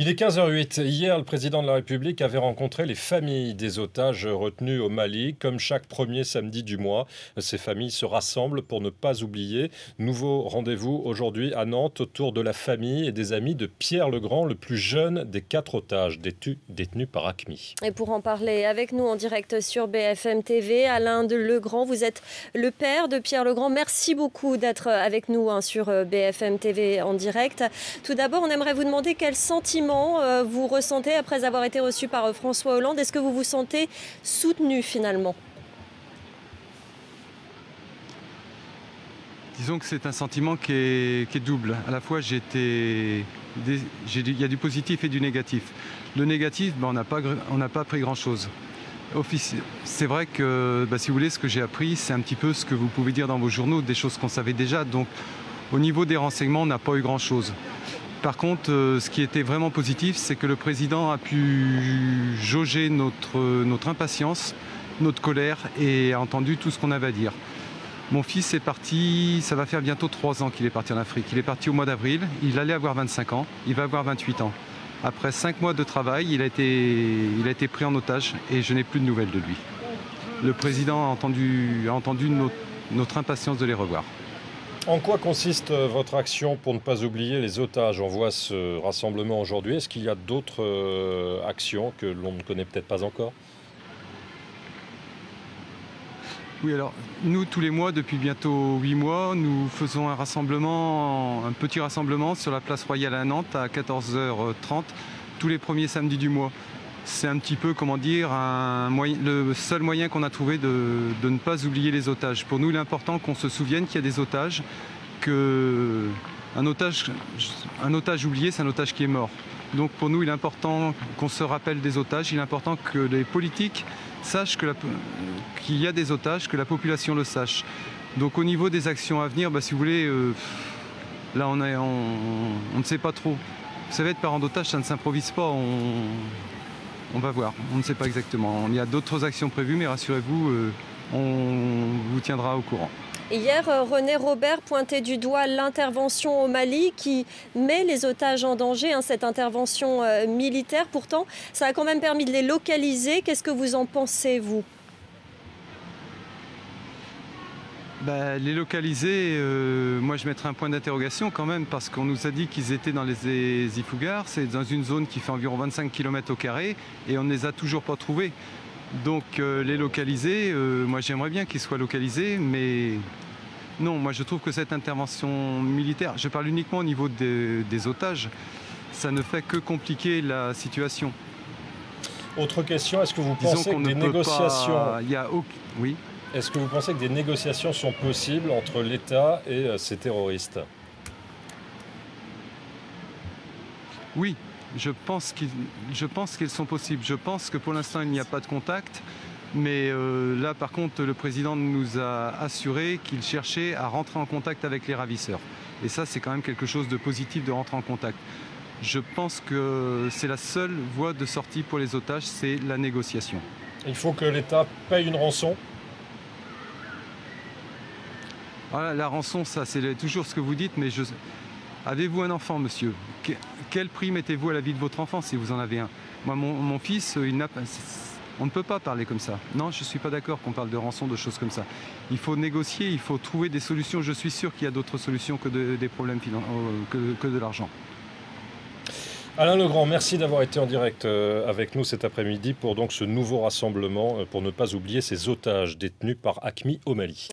Il est 15h08. Hier, le président de la République avait rencontré les familles des otages retenus au Mali. Comme chaque premier samedi du mois, ces familles se rassemblent pour ne pas oublier. Nouveau rendez-vous aujourd'hui à Nantes autour de la famille et des amis de Pierre Legrand, le plus jeune des 4 otages détenus par AQMI. Et pour en parler avec nous en direct sur BFM TV, Alain Legrand, vous êtes le père de Pierre Legrand. Merci beaucoup d'être avec nous sur BFM TV en direct. Tout d'abord, on aimerait vous demander quel sentiment vous ressentez après avoir été reçu par François Hollande. Est-ce que vous vous sentez soutenu finalement ? Disons que c'est un sentiment qui est double. À la fois, il y a du positif et du négatif. Le négatif, on n'a pas appris grand-chose. C'est vrai que, si vous voulez, ce que j'ai appris, c'est un petit peu ce que vous pouvez dire dans vos journaux, des choses qu'on savait déjà. Donc, au niveau des renseignements, on n'a pas eu grand-chose. Par contre, ce qui était vraiment positif, c'est que le président a pu jauger notre impatience, notre colère et a entendu tout ce qu'on avait à dire. Mon fils est parti, ça va faire bientôt 3 ans qu'il est parti en Afrique. Il est parti au mois d'avril, il allait avoir 25 ans, il va avoir 28 ans. Après 5 mois de travail, il a été pris en otage et je n'ai plus de nouvelles de lui. Le président a entendu notre impatience de les revoir. En quoi consiste votre action pour ne pas oublier les otages? On voit ce rassemblement aujourd'hui. Est-ce qu'il y a d'autres actions que l'on ne connaît peut-être pas encore? Oui, alors nous, tous les mois, depuis bientôt 8 mois, nous faisons un petit rassemblement sur la place Royale à Nantes à 14h30, tous les premiers samedis du mois. C'est un petit peu, comment dire, le seul moyen qu'on a trouvé de ne pas oublier les otages. Pour nous, il est important qu'on se souvienne qu'il y a des otages, qu'un otage oublié, c'est un otage qui est mort. Donc pour nous, il est important qu'on se rappelle des otages, il est important que les politiques sachent qu'il y a des otages, que la population le sache. Donc au niveau des actions à venir, si vous voulez, là on ne sait pas trop. Vous savez, être parent d'otage, ça ne s'improvise pas. On va voir, on ne sait pas exactement. Il y a d'autres actions prévues, mais rassurez-vous, on vous tiendra au courant. Hier, René Robert pointait du doigt l'intervention au Mali qui met les otages en danger, cette intervention militaire. Pourtant, ça a quand même permis de les localiser. Qu'est-ce que vous en pensez, vous ? Les localiser, moi je mettrais un point d'interrogation quand même, parce qu'on nous a dit qu'ils étaient dans les Ifugars, c'est dans une zone qui fait environ 25 km² et on ne les a toujours pas trouvés. Donc les localiser, moi j'aimerais bien qu'ils soient localisés, mais non, moi je trouve que cette intervention militaire, je parle uniquement au niveau des otages, ça ne fait que compliquer la situation. Autre question, est-ce que vous pensez que des négociations... Oui. Est-ce que vous pensez que des négociations sont possibles entre l'État et ces terroristes? Oui, je pense qu'elles sont possibles. Je pense que pour l'instant, il n'y a pas de contact. Mais là, par contre, le président nous a assuré qu'il cherchait à rentrer en contact avec les ravisseurs. Et ça, c'est quand même quelque chose de positif de rentrer en contact. Je pense que c'est la seule voie de sortie pour les otages, c'est la négociation. Il faut que l'État paye une rançon? Voilà, la rançon, ça c'est toujours ce que vous dites, mais avez-vous un enfant, monsieur? Quel prix mettez-vous à la vie de votre enfant si vous en avez un? Moi, mon fils, on ne peut pas parler comme ça. Non, je ne suis pas d'accord qu'on parle de rançon, de choses comme ça. Il faut négocier, il faut trouver des solutions. Je suis sûr qu'il y a d'autres solutions que des problèmes que de l'argent. Alain Legrand, merci d'avoir été en direct avec nous cet après-midi pour donc ce nouveau rassemblement pour ne pas oublier ces otages détenus par AQMI au Mali.